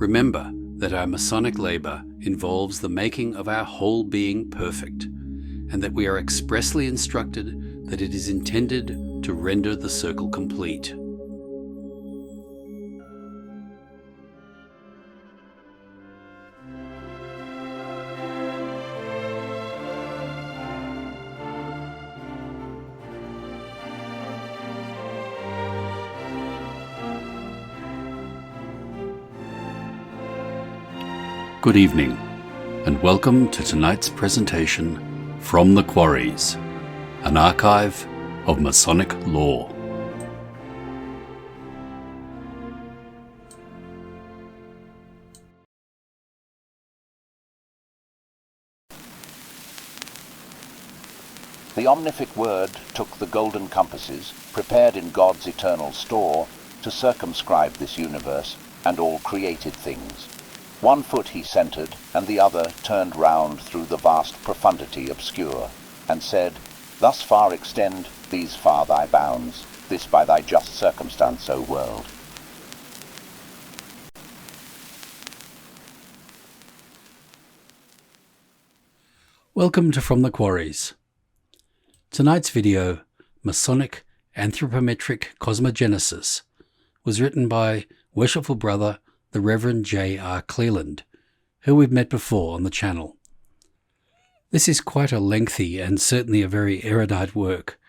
Remember that our Masonic labour involves the making of our whole being perfect, and that we are expressly instructed that it is intended to render the circle complete. Good evening, and welcome to tonight's presentation from the Quarries, an archive of Masonic lore. The omnific word took the golden compasses, prepared in God's eternal store, to circumscribe this universe and all created things. One foot he centred, and the other turned round through the vast profundity obscure, and said, Thus far extend, these far thy bounds, this by thy just circumstance, O world. Welcome to From the Quarries. Tonight's video, Masonic Anthropometric Cosmogenesis, was written by Worshipful Brother the Reverend J.R. Cleland, who we've met before on the channel. This is quite a lengthy and certainly a very erudite work,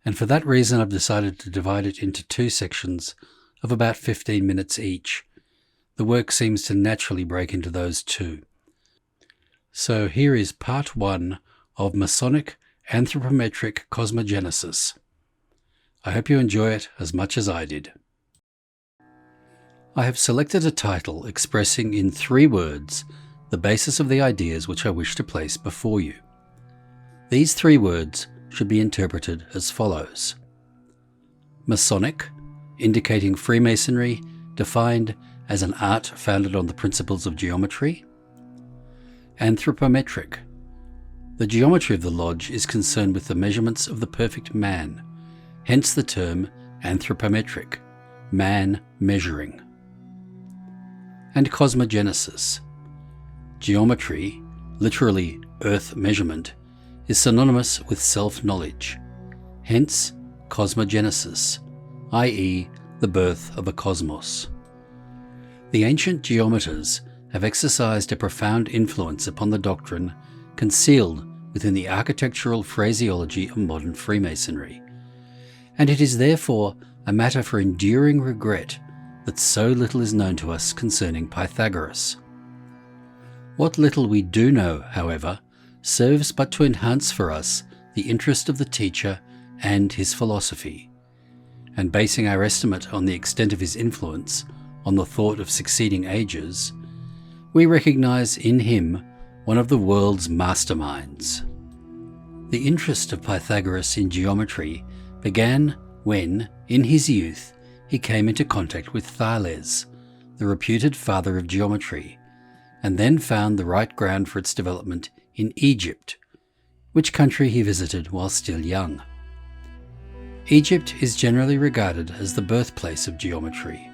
and for that reason I've decided to divide it into two sections of about 15 minutes each. The work seems to naturally break into those two. So here is part 1 of Masonic Anthropometric Cosmogenesis. I hope you enjoy it as much as I did. I have selected a title expressing in 3 words the basis of the ideas which I wish to place before you. These 3 words should be interpreted as follows. Masonic, indicating Freemasonry, defined as an art founded on the principles of geometry. Anthropometric. The geometry of the lodge is concerned with the measurements of the perfect man, hence the term anthropometric, man measuring. And Cosmogenesis. Geometry, literally earth measurement, is synonymous with self-knowledge, hence cosmogenesis, i.e. the birth of a cosmos. The ancient geometers have exercised a profound influence upon the doctrine concealed within the architectural phraseology of modern Freemasonry, and it is therefore a matter for enduring regret that so little is known to us concerning Pythagoras. What little we do know, however, serves but to enhance for us the interest of the teacher and his philosophy, and basing our estimate on the extent of his influence on the thought of succeeding ages, we recognize in him one of the world's masterminds. The interest of Pythagoras in geometry began when, in his youth, he came into contact with Thales, the reputed father of geometry, and then found the right ground for its development in Egypt, which country he visited while still young. Egypt is generally regarded as the birthplace of geometry,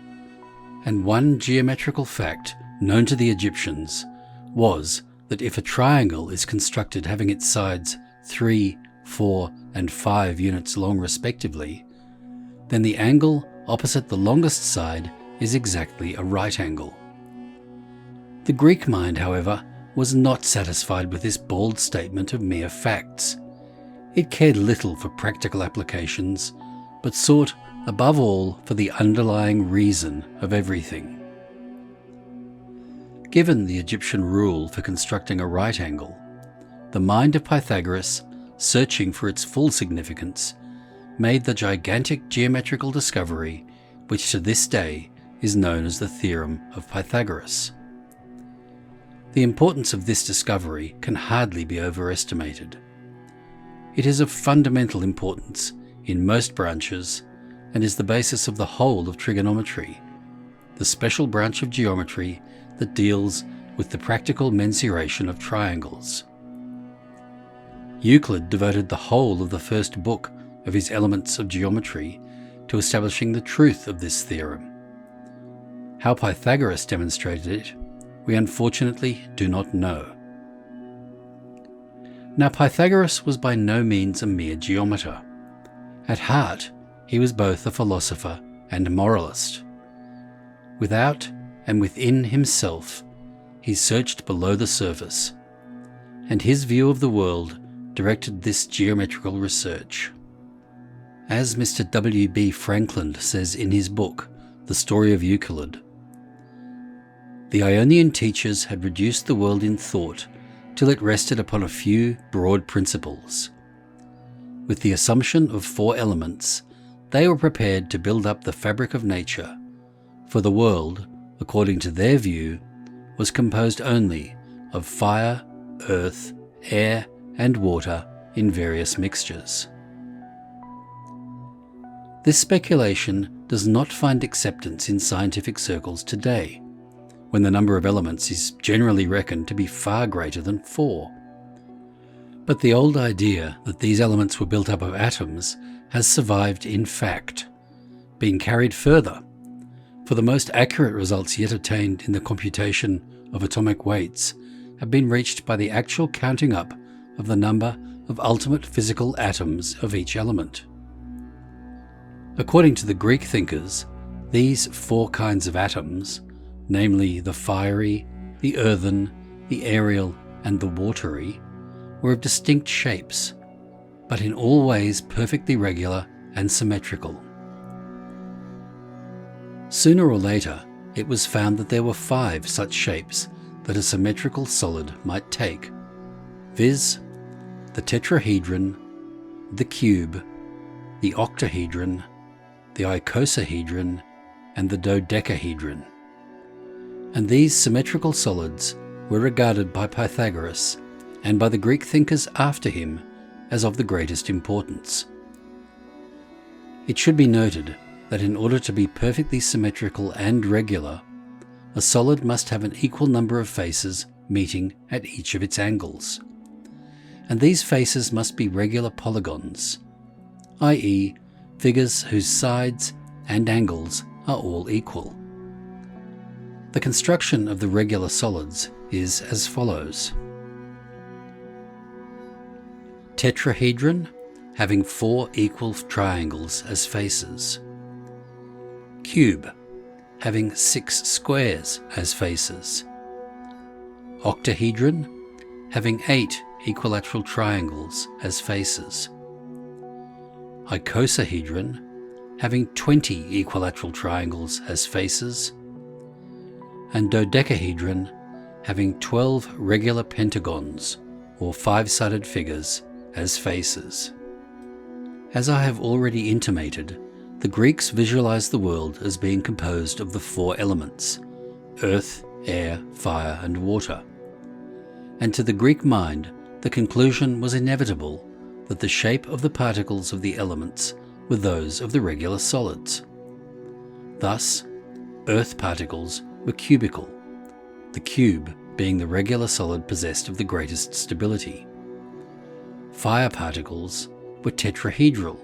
and one geometrical fact known to the Egyptians was that if a triangle is constructed having its sides 3, 4, and 5 units long respectively, then the angle opposite the longest side is exactly a right angle. The Greek mind, however, was not satisfied with this bald statement of mere facts. It cared little for practical applications, but sought above all for the underlying reason of everything. Given the Egyptian rule for constructing a right angle, the mind of Pythagoras, searching for its full significance, made the gigantic geometrical discovery which to this day is known as the Theorem of Pythagoras. The importance of this discovery can hardly be overestimated. It is of fundamental importance in most branches and is the basis of the whole of trigonometry, the special branch of geometry that deals with the practical mensuration of triangles. Euclid devoted the whole of the first book of his Elements of Geometry to establishing the truth of this theorem. How Pythagoras demonstrated it, we unfortunately do not know. Now Pythagoras was by no means a mere geometer. At heart, he was both a philosopher and moralist. Without and within himself, he searched below the surface, and his view of the world directed this geometrical research. As Mr. W.B. Franklin says in his book, The Story of Euclid, the Ionian teachers had reduced the world in thought till it rested upon a few broad principles. With the assumption of 4 elements, they were prepared to build up the fabric of nature, for the world, according to their view, was composed only of fire, earth, air, and water in various mixtures. This speculation does not find acceptance in scientific circles today, when the number of elements is generally reckoned to be far greater than 4. But the old idea that these elements were built up of atoms has survived in fact, being carried further, for the most accurate results yet attained in the computation of atomic weights have been reached by the actual counting up of the number of ultimate physical atoms of each element. According to the Greek thinkers, these 4 kinds of atoms, namely the fiery, the earthen, the aerial, and the watery, were of distinct shapes, but in all ways perfectly regular and symmetrical. Sooner or later, it was found that there were 5 such shapes that a symmetrical solid might take, viz., the tetrahedron, the cube, the octahedron, the icosahedron, and the dodecahedron. And these symmetrical solids were regarded by Pythagoras and by the Greek thinkers after him as of the greatest importance. It should be noted that in order to be perfectly symmetrical and regular, a solid must have an equal number of faces meeting at each of its angles. And these faces must be regular polygons, i.e., figures whose sides and angles are all equal. The construction of the regular solids is as follows. Tetrahedron, having 4 equal triangles as faces. Cube, having 6 squares as faces. Octahedron, having 8 equilateral triangles as faces. Icosahedron, having 20 equilateral triangles as faces. And dodecahedron, having 12 regular pentagons, or 5-sided figures, as faces. As I have already intimated, the Greeks visualized the world as being composed of the 4 elements, earth, air, fire, and water. And to the Greek mind, the conclusion was inevitable that the shape of the particles of the elements were those of the regular solids. Thus, earth particles were cubical, the cube being the regular solid possessed of the greatest stability. Fire particles were tetrahedral,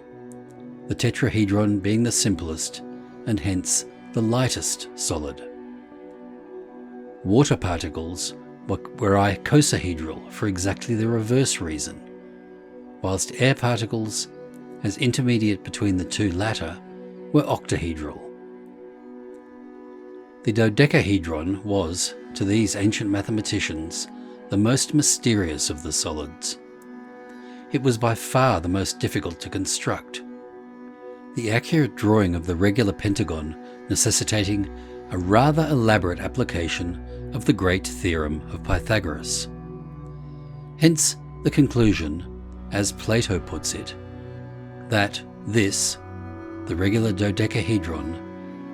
the tetrahedron being the simplest and hence the lightest solid. Water particles were icosahedral for exactly the reverse reason, whilst air particles, as intermediate between the 2 latter, were octahedral. The dodecahedron was, to these ancient mathematicians, the most mysterious of the solids. It was by far the most difficult to construct, the accurate drawing of the regular pentagon necessitating a rather elaborate application of the great theorem of Pythagoras. Hence the conclusion, as Plato puts it, that this, the regular dodecahedron,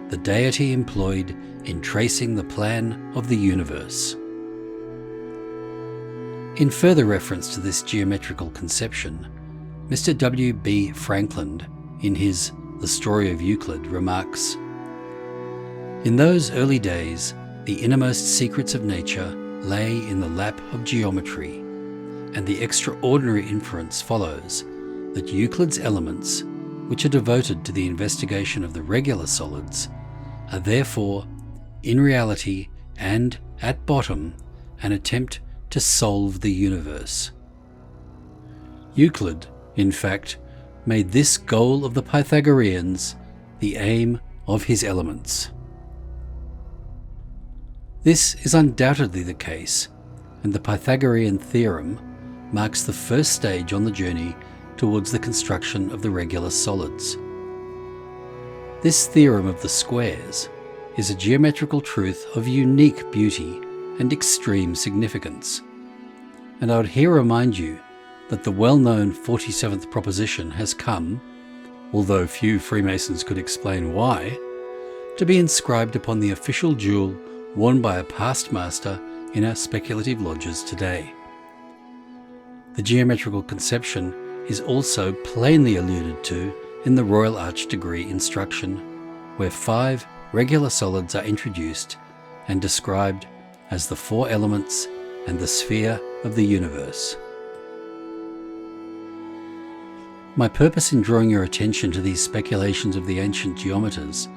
the deity employed in tracing the plan of the universe. In further reference to this geometrical conception, Mr. W.B. Franklin, in his The Story of Euclid, remarks, "In those early days, the innermost secrets of nature lay in the lap of geometry, and the extraordinary inference follows that Euclid's elements, which are devoted to the investigation of the regular solids, are therefore in reality and, at bottom, an attempt to solve the universe. Euclid, in fact, made this goal of the Pythagoreans the aim of his Elements. This is undoubtedly the case, and the Pythagorean theorem marks the first stage on the journey towards the construction of the regular solids. This theorem of the squares is a geometrical truth of unique beauty and extreme significance, and I would here remind you that the well-known 47th proposition has come, although few Freemasons could explain why, to be inscribed upon the official jewel worn by a past master in our speculative lodges today. The geometrical conception is also plainly alluded to in the Royal Arch Degree instruction, where 5 regular solids are introduced and described as the 4 elements and the sphere of the universe. My purpose in drawing your attention to these speculations of the ancient geometers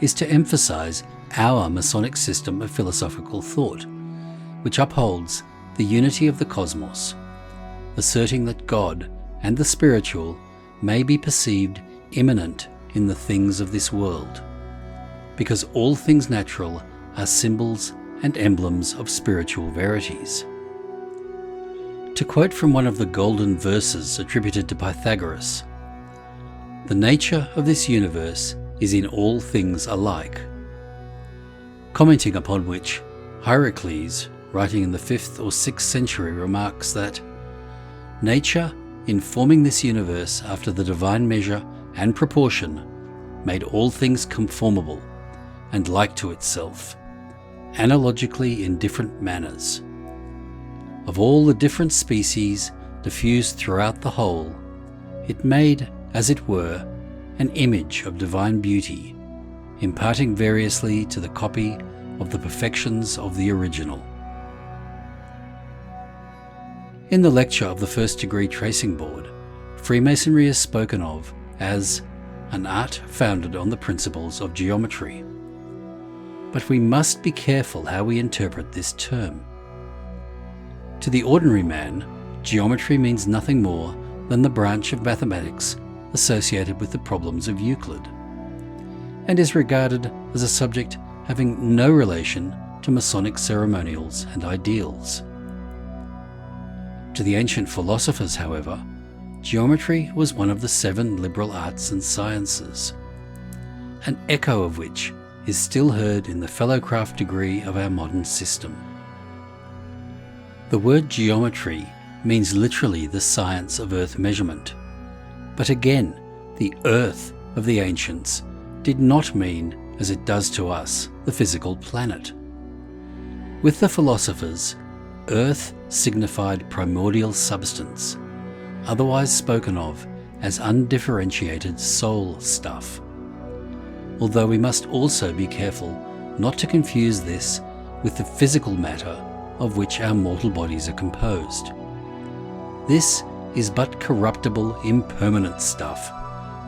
is to emphasize our Masonic system of philosophical thought, which upholds the unity of the cosmos, asserting that God and the spiritual may be perceived immanent in the things of this world, because all things natural are symbols and emblems of spiritual verities. To quote from one of the golden verses attributed to Pythagoras, "The nature of this universe is in all things alike," commenting upon which Hierocles, writing in the 5th or 6th century, remarks that nature, in forming this universe after the divine measure and proportion, made all things conformable and like to itself, analogically in different manners. Of all the different species diffused throughout the whole, it made, as it were, an image of divine beauty, imparting variously to the copy of the perfections of the original. In the lecture of the First Degree Tracing Board, Freemasonry is spoken of as an art founded on the principles of geometry. But we must be careful how we interpret this term. To the ordinary man, geometry means nothing more than the branch of mathematics associated with the problems of Euclid, and is regarded as a subject having no relation to Masonic ceremonials and ideals. To the ancient philosophers, however, geometry was one of the 7 liberal arts and sciences, an echo of which is still heard in the Fellowcraft degree of our modern system. The word geometry means literally the science of earth measurement, but again, the earth of the ancients did not mean, as it does to us, the physical planet. With the philosophers, earth signified primordial substance, otherwise spoken of as undifferentiated soul stuff. Although we must also be careful not to confuse this with the physical matter of which our mortal bodies are composed. This is but corruptible, impermanent stuff,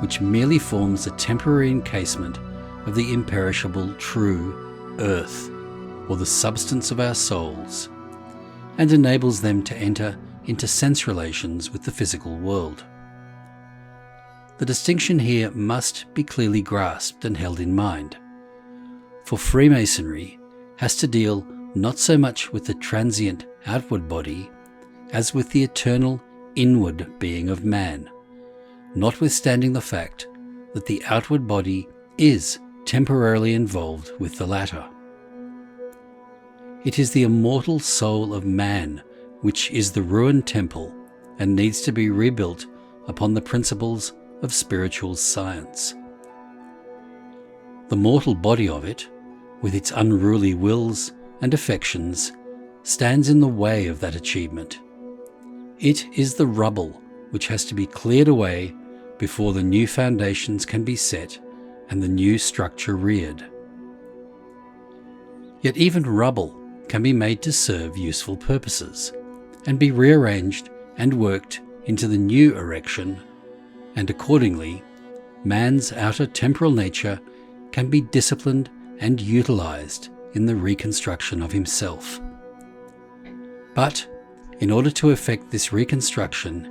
which merely forms a temporary encasement of the imperishable true earth, or the substance of our souls, and enables them to enter into sense relations with the physical world. The distinction here must be clearly grasped and held in mind, for Freemasonry has to deal not so much with the transient outward body as with the eternal inward being of man, notwithstanding the fact that the outward body is temporarily involved with the latter. It is the immortal soul of man which is the ruined temple and needs to be rebuilt upon the principles of spiritual science. The mortal body of it, with its unruly wills and affections, stands in the way of that achievement. It is the rubble which has to be cleared away before the new foundations can be set and the new structure reared. Yet even rubble can be made to serve useful purposes and be rearranged and worked into the new erection, and accordingly, man's outer temporal nature can be disciplined and utilized in the reconstruction of himself. But in order to effect this reconstruction,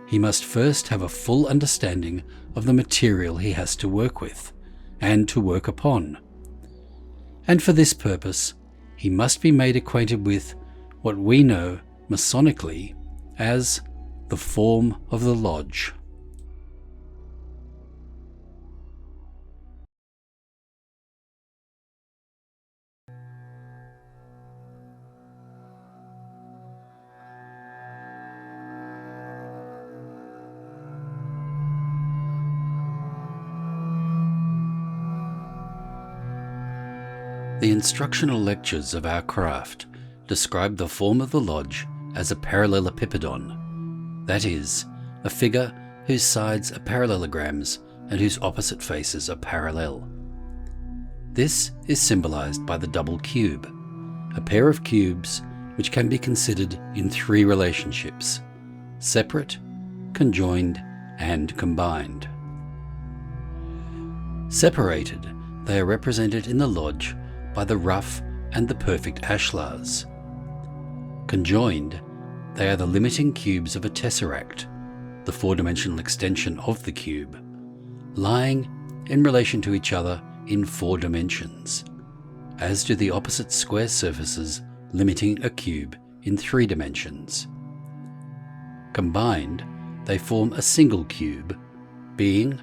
he must first have a full understanding of the material he has to work with and to work upon. And for this purpose, he must be made acquainted with what we know Masonically as the form of the lodge. The instructional lectures of our craft describe the form of the lodge as a parallelepipedon, that is, a figure whose sides are parallelograms and whose opposite faces are parallel. This is symbolized by the double cube, a pair of cubes which can be considered in three relationships: separate, conjoined, and combined. Separated, they are represented in the lodge by the rough and the perfect ashlars. Conjoined, they are the limiting cubes of a tesseract, the four-dimensional extension of the cube, lying in relation to each other in 4 dimensions, as do the opposite square surfaces limiting a cube in 3 dimensions. Combined, they form a single cube, being,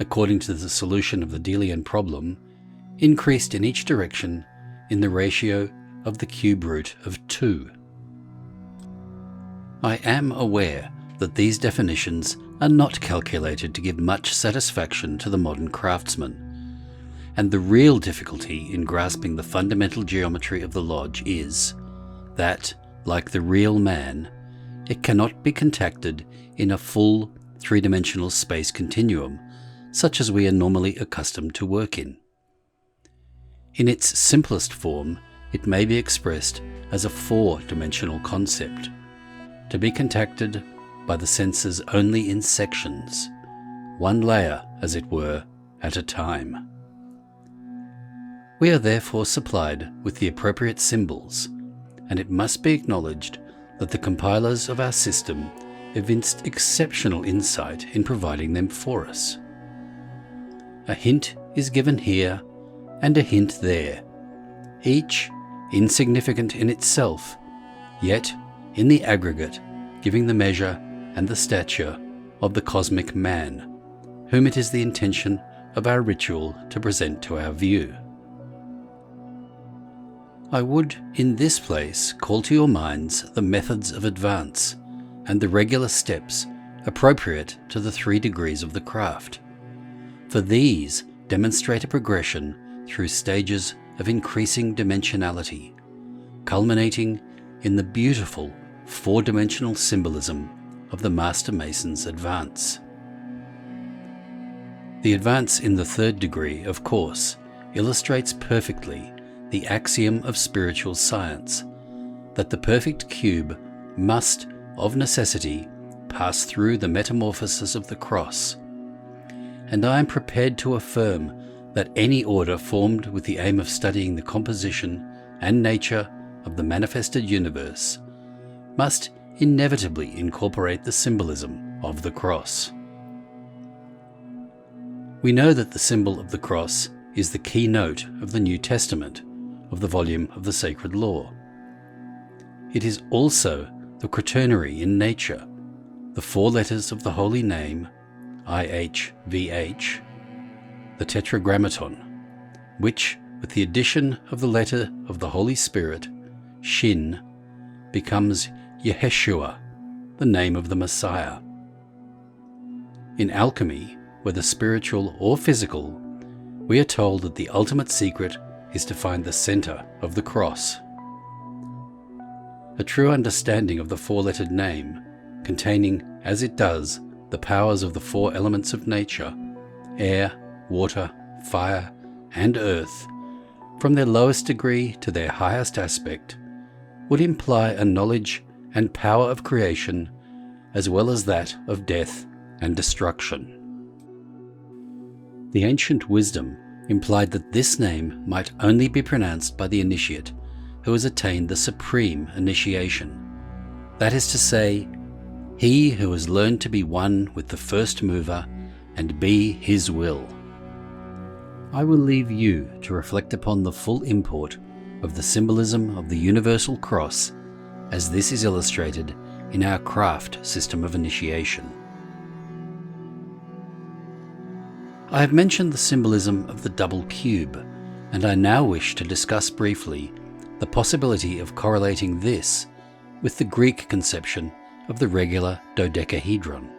according to the solution of the Delian problem, increased in each direction in the ratio of the cube root of 2. I am aware that these definitions are not calculated to give much satisfaction to the modern craftsman, and the real difficulty in grasping the fundamental geometry of the lodge is that, like the real man, it cannot be contacted in a full 3-dimensional space continuum such as we are normally accustomed to work in. In its simplest form, it may be expressed as a 4-dimensional concept, to be contacted by the senses only in sections, one layer, as it were, at a time. We are therefore supplied with the appropriate symbols, and it must be acknowledged that the compilers of our system evinced exceptional insight in providing them for us. A hint is given here and a hint there, each insignificant in itself, yet in the aggregate giving the measure and the stature of the cosmic man, whom it is the intention of our ritual to present to our view. I would in this place call to your minds the methods of advance and the regular steps appropriate to the 3 degrees of the craft, for these demonstrate a progression through stages of increasing dimensionality, culminating in the beautiful 4-dimensional symbolism of the Master Mason's advance. The advance in the 3rd degree, of course, illustrates perfectly the axiom of spiritual science, that the perfect cube must, of necessity, pass through the metamorphosis of the cross, and I am prepared to affirm that any order formed with the aim of studying the composition and nature of the manifested universe must inevitably incorporate the symbolism of the cross. We know that the symbol of the cross is the keynote of the New Testament, of the volume of the Sacred Law. It is also the quaternary in nature, the 4 letters of the holy name, IHVH, the Tetragrammaton, which, with the addition of the letter of the Holy Spirit, Shin, becomes Yeshua, the name of the Messiah. In alchemy, whether spiritual or physical, we are told that the ultimate secret is to find the center of the cross. A true understanding of the 4-lettered name, containing, as it does, the powers of the 4 elements of nature, air, water, fire, and earth, from their lowest degree to their highest aspect, would imply a knowledge and power of creation, as well as that of death and destruction. The ancient wisdom implied that this name might only be pronounced by the initiate who has attained the supreme initiation. That is to say, he who has learned to be one with the first mover and be his will. I will leave you to reflect upon the full import of the symbolism of the universal cross as this is illustrated in our craft system of initiation. I have mentioned the symbolism of the double cube, and I now wish to discuss briefly the possibility of correlating this with the Greek conception of the regular dodecahedron.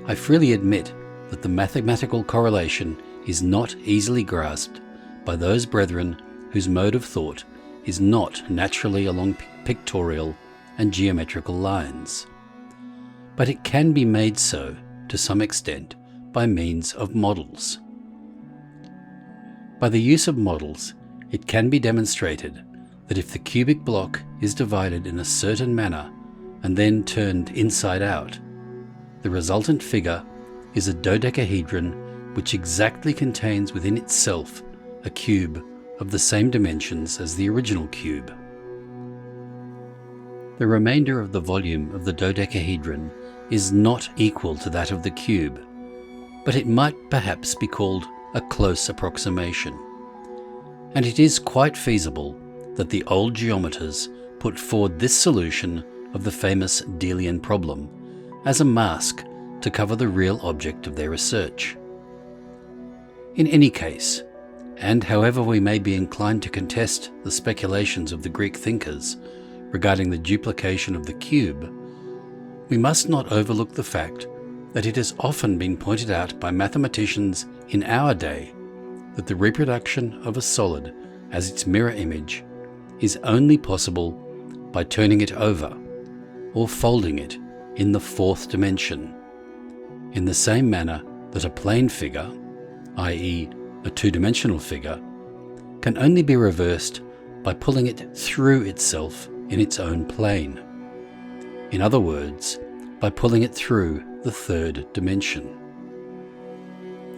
I freely admit that the mathematical correlation is not easily grasped by those brethren whose mode of thought is not naturally along pictorial and geometrical lines, but it can be made so to some extent by means of models. By the use of models, it can be demonstrated that if the cubic block is divided in a certain manner and then turned inside out, the resultant figure is a dodecahedron which exactly contains within itself a cube of the same dimensions as the original cube. The remainder of the volume of the dodecahedron is not equal to that of the cube, but it might perhaps be called a close approximation. And it is quite feasible that the old geometers put forward this solution of the famous Delian problem as a mask to cover the real object of their research. In any case, and however we may be inclined to contest the speculations of the Greek thinkers regarding the duplication of the cube, we must not overlook the fact that it has often been pointed out by mathematicians in our day that the reproduction of a solid as its mirror image is only possible by turning it over or folding it in the fourth dimension, in the same manner that a plane figure, i.e. a two-dimensional figure, can only be reversed by pulling it through itself in its own plane. In other words, by pulling it through the third dimension.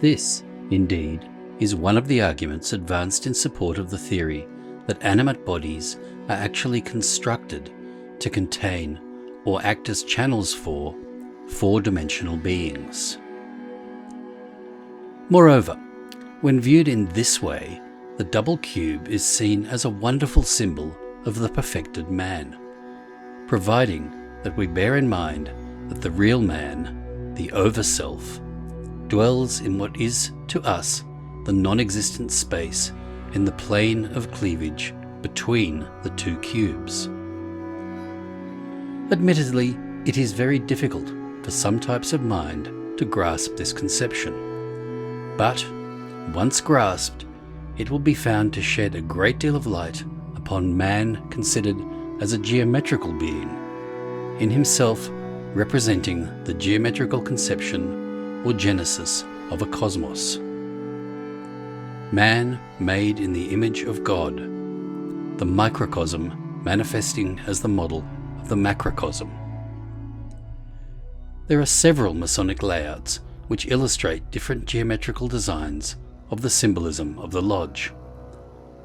This, indeed, is one of the arguments advanced in support of the theory that animate bodies are actually constructed to contain or act as channels for four-dimensional beings. Moreover, when viewed in this way, the double cube is seen as a wonderful symbol of the perfected man, providing that we bear in mind that the real man, the over-self, dwells in what is, to us, the non-existent space in the plane of cleavage between the two cubes. Admittedly, it is very difficult for some types of mind to grasp this conception, but once grasped, it will be found to shed a great deal of light upon man considered as a geometrical being, in himself representing the geometrical conception or genesis of a cosmos. Man made in the image of God, the microcosm manifesting as the model of the macrocosm. There are several Masonic layouts which illustrate different geometrical designs of the symbolism of the lodge,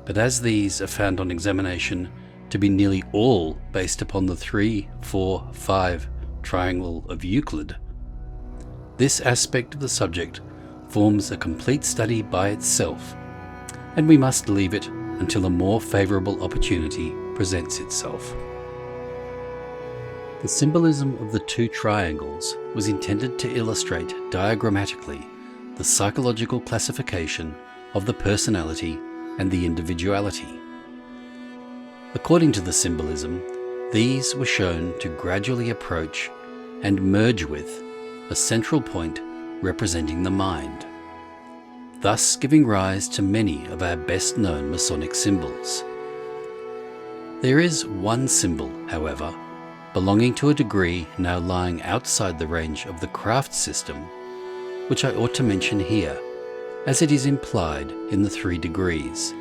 but as these are found on examination to be nearly all based upon the 3, 4, 5 triangle of Euclid, this aspect of the subject forms a complete study by itself, and we must leave it until a more favourable opportunity presents itself. The symbolism of the two triangles was intended to illustrate diagrammatically the psychological classification of the personality and the individuality. According to the symbolism, these were shown to gradually approach and merge with a central point representing the mind, thus giving rise to many of our best-known Masonic symbols. There is one symbol, however, belonging to a degree now lying outside the range of the craft system, which I ought to mention here, as it is implied in the 3 degrees,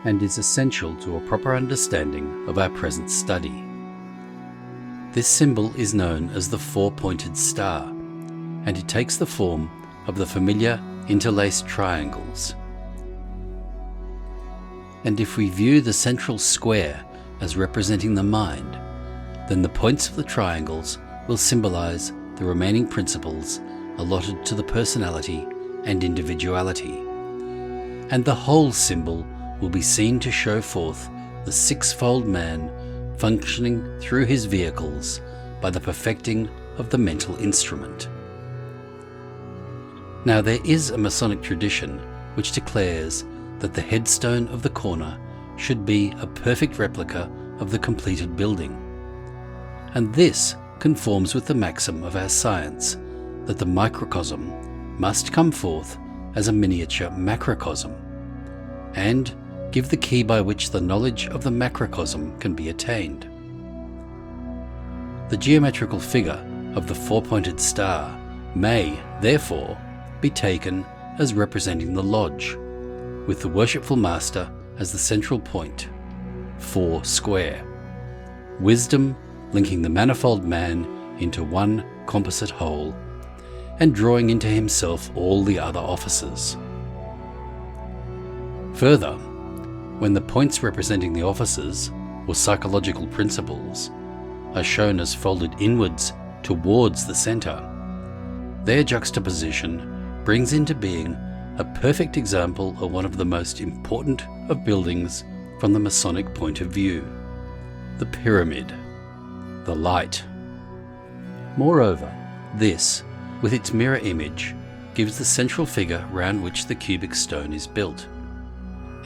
and is essential to a proper understanding of our present study. This symbol is known as the 4-pointed star, and it takes the form of the familiar interlaced triangles. And if we view the central square as representing the mind, then the points of the triangles will symbolize the remaining principles allotted to the personality and individuality. And the whole symbol will be seen to show forth the sixfold man functioning through his vehicles by the perfecting of the mental instrument. Now there is a Masonic tradition which declares that the headstone of the corner should be a perfect replica of the completed building. And this conforms with the maxim of our science that the microcosm must come forth as a miniature macrocosm, and give the key by which the knowledge of the macrocosm can be attained. The geometrical figure of the four-pointed star may, therefore, be taken as representing the lodge, with the worshipful master as the central point, 4 square, wisdom linking the manifold man into one composite whole, and drawing into himself all the other offices. Further, when the points representing the offices, or psychological principles, are shown as folded inwards towards the centre, their juxtaposition brings into being a perfect example of one of the most important of buildings from the Masonic point of view, the pyramid, the light. Moreover, this, with its mirror image, gives the central figure round which the cubic stone is built,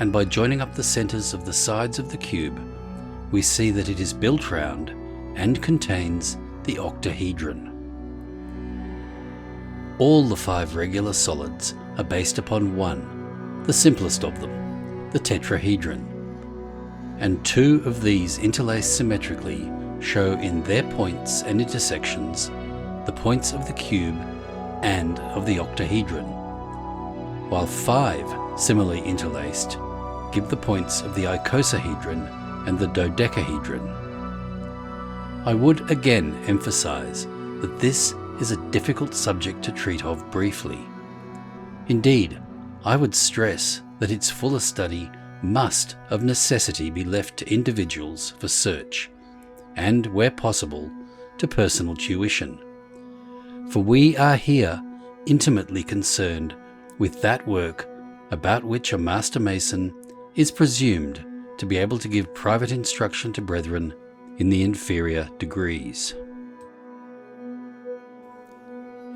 and by joining up the centres of the sides of the cube, we see that it is built round and contains the octahedron. All the 5 regular solids are based upon one, the simplest of them, the tetrahedron, and 2 of these interlaced symmetrically show in their points and intersections the points of the cube and of the octahedron, while 5 similarly interlaced give the points of the icosahedron and the dodecahedron. I would again emphasize that this is a difficult subject to treat of briefly. Indeed, I would stress that its fuller study must of necessity be left to individuals for search, and, where possible, to personal tuition. For we are here intimately concerned with that work about which a Master Mason is presumed to be able to give private instruction to brethren in the inferior degrees.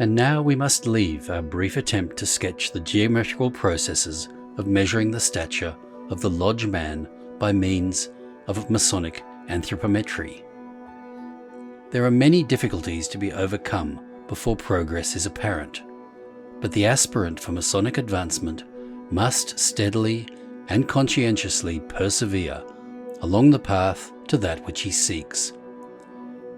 And now we must leave our brief attempt to sketch the geometrical processes of measuring the stature of the lodge man by means of Masonic anthropometry. There are many difficulties to be overcome before progress is apparent, but the aspirant for Masonic advancement must steadily and conscientiously persevere along the path to that which he seeks,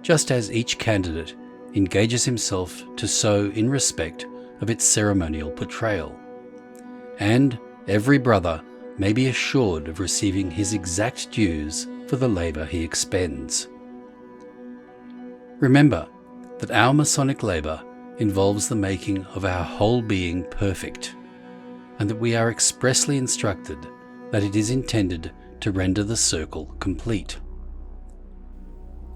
just as each candidate engages himself to so in respect of its ceremonial portrayal, and every brother may be assured of receiving his exact dues for the labour he expends. Remember that our Masonic labour involves the making of our whole being perfect, and that we are expressly instructed that it is intended to render the circle complete.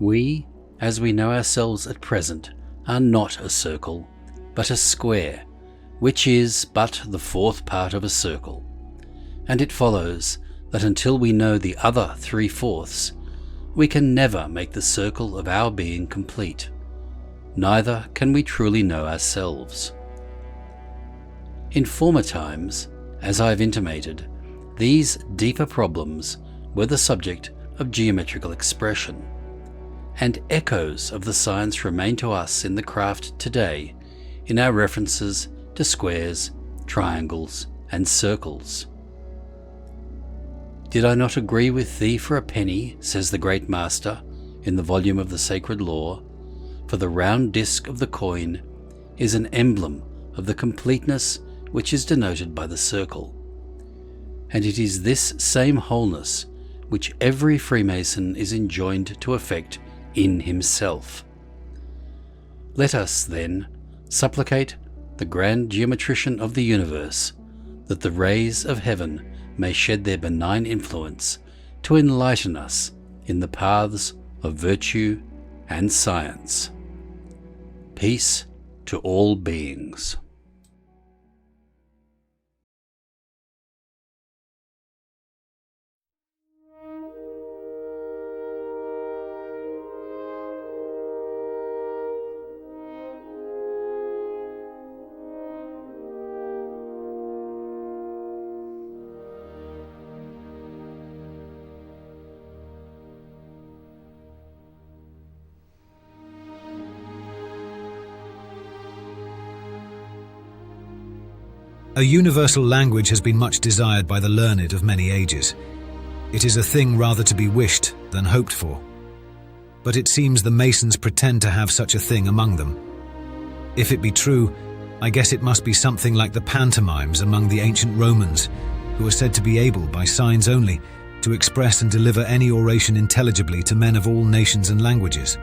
We, as we know ourselves at present, are not a circle, but a square, which is but the 4th part of a circle, and it follows that until we know the other 3/4, we can never make the circle of our being complete, neither can we truly know ourselves. In former times, as I have intimated, these deeper problems were the subject of geometrical expression, and echoes of the science remain to us in the craft today in our references to squares, triangles, and circles. Did I not agree with thee for a penny, says the great master in the volume of the Sacred Law, for the round disc of the coin is an emblem of the completeness which is denoted by the circle, and it is this same wholeness which every Freemason is enjoined to effect in himself. Let us, then, supplicate the grand geometrician of the universe, that the rays of heaven may shed their benign influence to enlighten us in the paths of virtue and science. Peace to all beings. A universal language has been much desired by the learned of many ages. It is a thing rather to be wished than hoped for. But it seems the Masons pretend to have such a thing among them. If it be true, I guess it must be something like the pantomimes among the ancient Romans, who are said to be able, by signs only, to express and deliver any oration intelligibly to men of all nations and languages.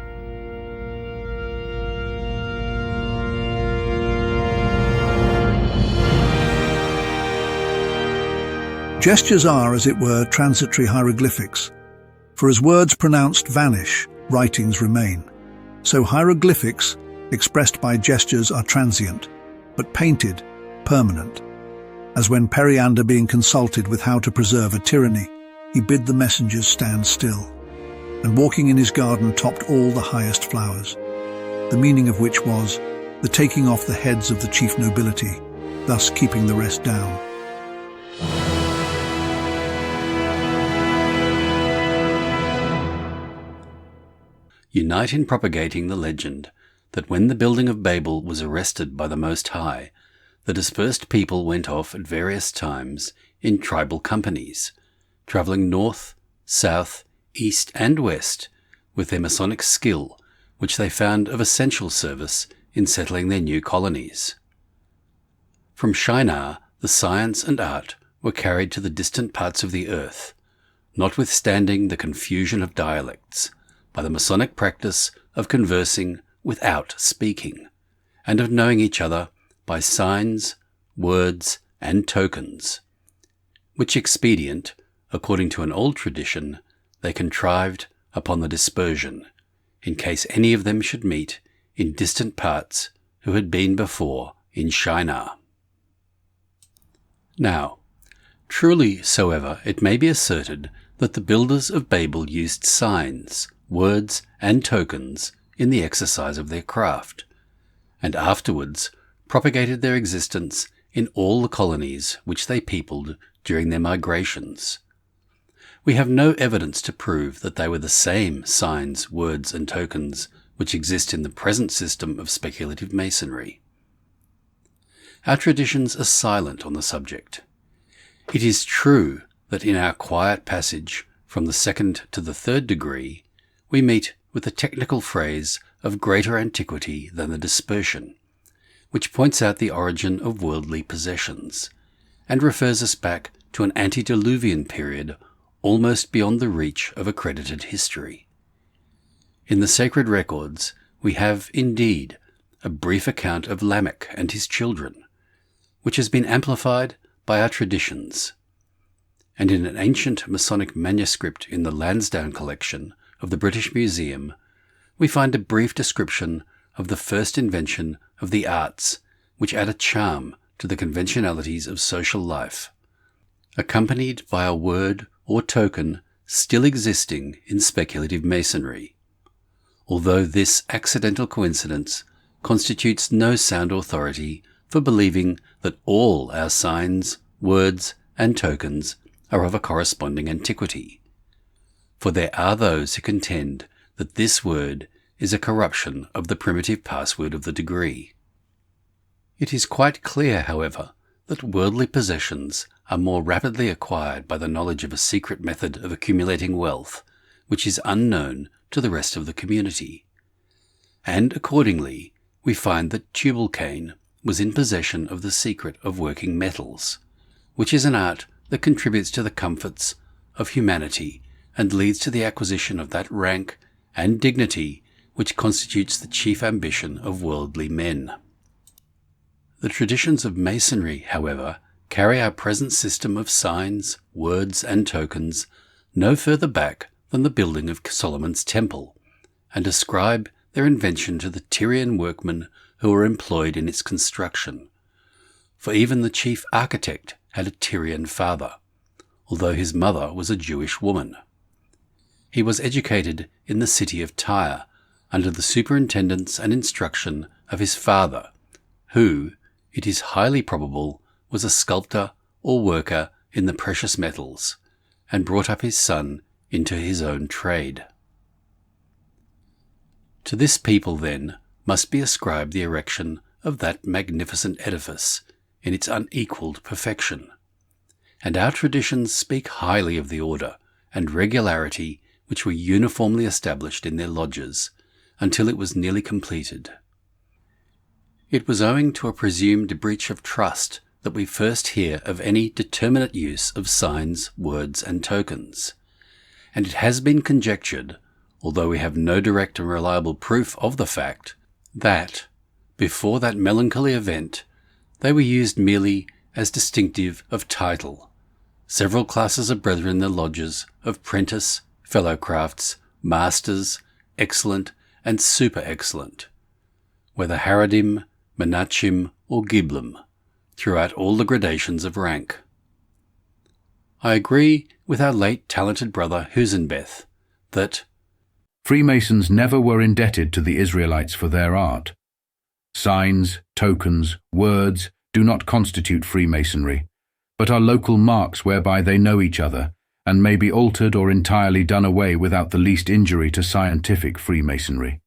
Gestures are, as it were, transitory hieroglyphics, for as words pronounced vanish, writings remain. So hieroglyphics, expressed by gestures, are transient, but painted, permanent. As when Periander, being consulted with how to preserve a tyranny, he bid the messengers stand still, and walking in his garden topped all the highest flowers, the meaning of which was the taking off the heads of the chief nobility, thus keeping the rest down. Unite in propagating the legend that when the building of Babel was arrested by the Most High, the dispersed people went off at various times in tribal companies, travelling north, south, east and west with their Masonic skill, which they found of essential service in settling their new colonies. From Shinar, the science and art were carried to the distant parts of the earth, notwithstanding the confusion of dialects, by the Masonic practice of conversing without speaking, and of knowing each other by signs, words, and tokens, which expedient, according to an old tradition, they contrived upon the dispersion, in case any of them should meet in distant parts who had been before in Shinar. Now, truly soever it may be asserted that the builders of Babel used signs, words, and tokens in the exercise of their craft, and afterwards propagated their existence in all the colonies which they peopled during their migrations. We have no evidence to prove that they were the same signs, words, and tokens which exist in the present system of speculative masonry. Our traditions are silent on the subject. It is true that in our quiet passage from the second to the third degree, we meet with the technical phrase of greater antiquity than the dispersion, which points out the origin of worldly possessions, and refers us back to an antediluvian period almost beyond the reach of accredited history. In the sacred records, we have, indeed, a brief account of Lamech and his children, which has been amplified by our traditions, and in an ancient Masonic manuscript in the Lansdowne collection of the British Museum, we find a brief description of the first invention of the arts which add a charm to the conventionalities of social life, accompanied by a word or token still existing in speculative masonry, although this accidental coincidence constitutes no sound authority for believing that all our signs, words, and tokens are of a corresponding antiquity. For there are those who contend that this word is a corruption of the primitive password of the degree. It is quite clear, however, that worldly possessions are more rapidly acquired by the knowledge of a secret method of accumulating wealth, which is unknown to the rest of the community. And accordingly, we find that Tubal-Cain was in possession of the secret of working metals, which is an art that contributes to the comforts of humanity and leads to the acquisition of that rank and dignity which constitutes the chief ambition of worldly men. The traditions of Masonry, however, carry our present system of signs, words, and tokens no further back than the building of Solomon's temple, and ascribe their invention to the Tyrian workmen who were employed in its construction. For even the chief architect had a Tyrian father, although his mother was a Jewish woman. He was educated in the city of Tyre, under the superintendence and instruction of his father, who, it is highly probable, was a sculptor or worker in the precious metals, and brought up his son into his own trade. To this people, then, must be ascribed the erection of that magnificent edifice in its unequalled perfection. And our traditions speak highly of the order and regularity which were uniformly established in their lodges, until it was nearly completed. It was owing to a presumed breach of trust that we first hear of any determinate use of signs, words, and tokens, and it has been conjectured, although we have no direct and reliable proof of the fact, that, before that melancholy event, they were used merely as distinctive of title. Several classes of brethren in the lodges of prentice, fellow crafts, masters, excellent, and super excellent, whether Haradim, Menachim, or Giblim, throughout all the gradations of rank. I agree with our late talented brother Husenbeth that Freemasons never were indebted to the Israelites for their art. Signs, tokens, words do not constitute Freemasonry, but are local marks whereby they know each other, and may be altered or entirely done away without the least injury to scientific Freemasonry.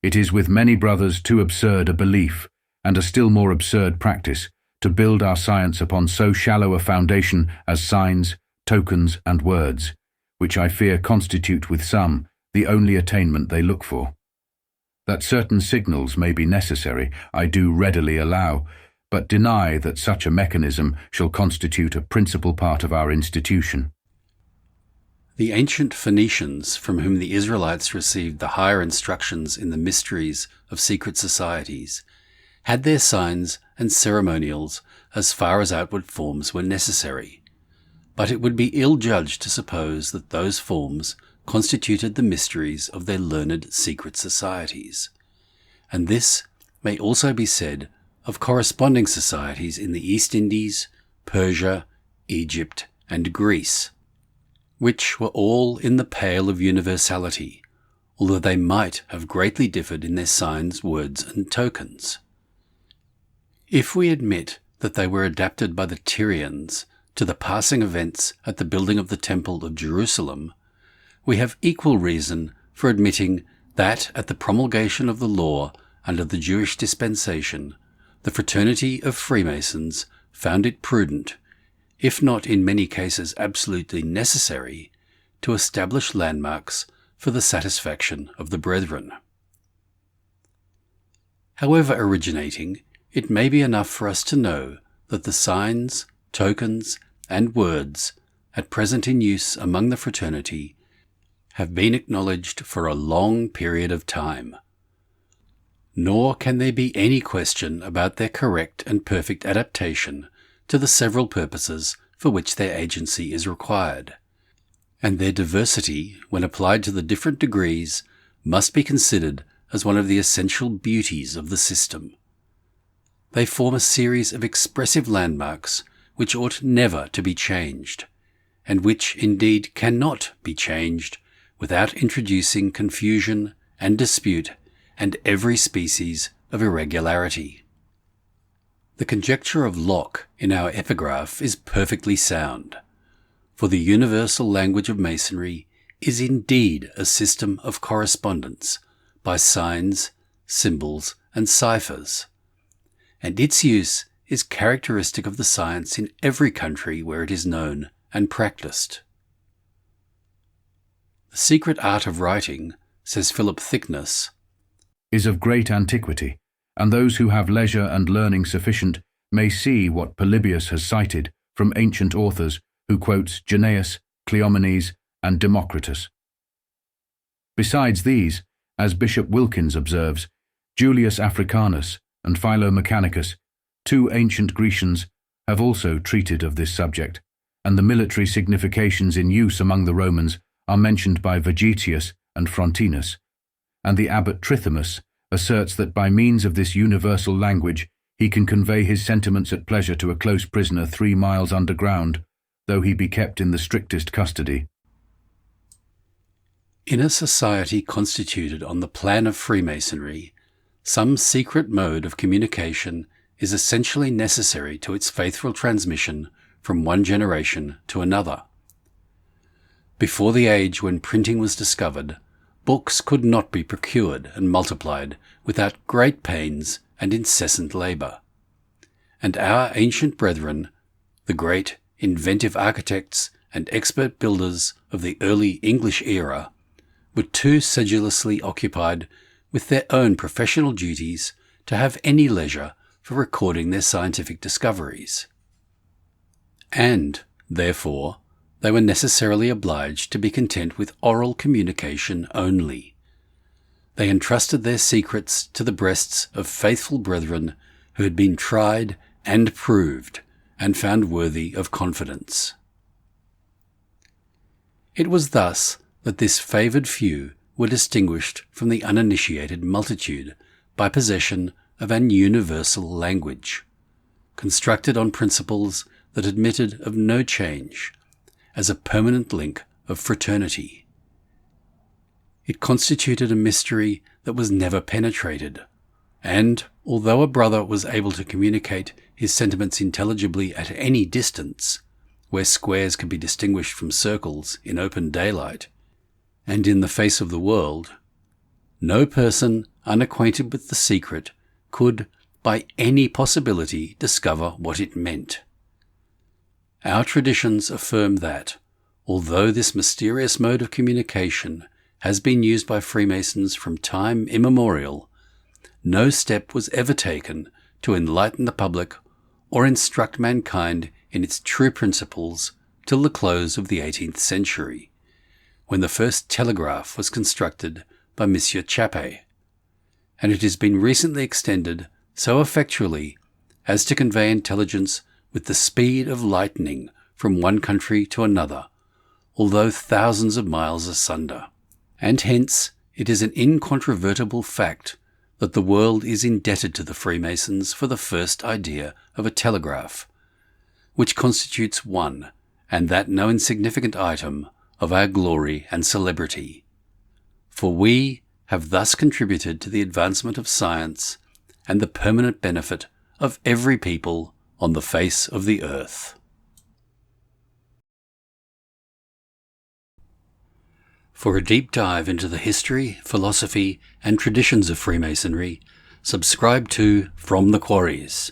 It is with many brothers too absurd a belief, and a still more absurd practice, to build our science upon so shallow a foundation as signs, tokens, and words, which I fear constitute with some the only attainment they look for. That certain signals may be necessary, I do readily allow, but deny that such a mechanism shall constitute a principal part of our institution. the ancient Phoenicians, from whom the Israelites received the higher instructions in the mysteries of secret societies, had their signs and ceremonials as far as outward forms were necessary, but it would be ill-judged to suppose that those forms constituted the mysteries of their learned secret societies. And this may also be said of corresponding societies in the East Indies, Persia, Egypt, and Greece, which were all in the pale of universality, although they might have greatly differed in their signs, words, and tokens. If we admit that they were adapted by the Tyrians to the passing events at the building of the Temple of Jerusalem, we have equal reason for admitting that at the promulgation of the law under the Jewish dispensation, the fraternity of Freemasons found it prudent, if not in many cases absolutely necessary, to establish landmarks for the satisfaction of the brethren. However originating, it may be enough for us to know that the signs, tokens, and words at present in use among the fraternity have been acknowledged for a long period of time. Nor can there be any question about their correct and perfect adaptation to the several purposes for which their agency is required, and their diversity, when applied to the different degrees, must be considered as one of the essential beauties of the system. They form a series of expressive landmarks which ought never to be changed, and which indeed cannot be changed without introducing confusion and dispute and every species of irregularity. The conjecture of Locke in our epigraph is perfectly sound, for the universal language of Masonry is indeed a system of correspondence by signs, symbols, and ciphers, and its use is characteristic of the science in every country where it is known and practiced. The secret art of writing, says Philip Thickness, is of great antiquity, and those who have leisure and learning sufficient may see what Polybius has cited from ancient authors, who quotes Janaeus, Cleomenes, and Democritus. Besides these, as Bishop Wilkins observes, Julius Africanus and Philomechanicus, 2 ancient Grecians have also treated of this subject, and the military significations in use among the Romans are mentioned by Vegetius and Frontinus, and the abbot Trithimus asserts that by means of this universal language he can convey his sentiments at pleasure to a close prisoner 3 miles underground, though he be kept in the strictest custody. In a society constituted on the plan of Freemasonry, some secret mode of communication is essentially necessary to its faithful transmission from one generation to another. Before the age when printing was discovered, books could not be procured and multiplied without great pains and incessant labour. And our ancient brethren, the great inventive architects and expert builders of the early English era, were too sedulously occupied with their own professional duties to have any leisure for recording their scientific discoveries. And, therefore, they were necessarily obliged to be content with oral communication only. They entrusted their secrets to the breasts of faithful brethren who had been tried and proved and found worthy of confidence. It was thus that this favoured few were distinguished from the uninitiated multitude by possession of an universal language, constructed on principles that admitted of no change, as a permanent link of fraternity. It constituted a mystery that was never penetrated, and, although a brother was able to communicate his sentiments intelligibly at any distance, where squares could be distinguished from circles in open daylight, and in the face of the world, no person unacquainted with the secret could, by any possibility, discover what it meant. Our traditions affirm that, although this mysterious mode of communication has been used by Freemasons from time immemorial, no step was ever taken to enlighten the public or instruct mankind in its true principles till the close of the 18th century, when the first telegraph was constructed by Monsieur Chappé, and it has been recently extended so effectually as to convey intelligence with the speed of lightning from one country to another, although thousands of miles asunder. And hence it is an incontrovertible fact that the world is indebted to the Freemasons for the first idea of a telegraph, which constitutes one, and that no insignificant item, of our glory and celebrity. For we have thus contributed to the advancement of science and the permanent benefit of every people on the face of the earth. For a deep dive into the history, philosophy, and traditions of Freemasonry, subscribe to From the Quarries.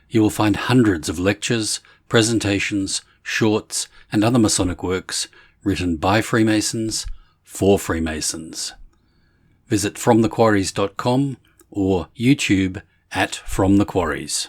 You will find hundreds of lectures, presentations, shorts, and other Masonic works written by Freemasons for Freemasons. Visit FromTheQuarries.com or YouTube at From the Quarries.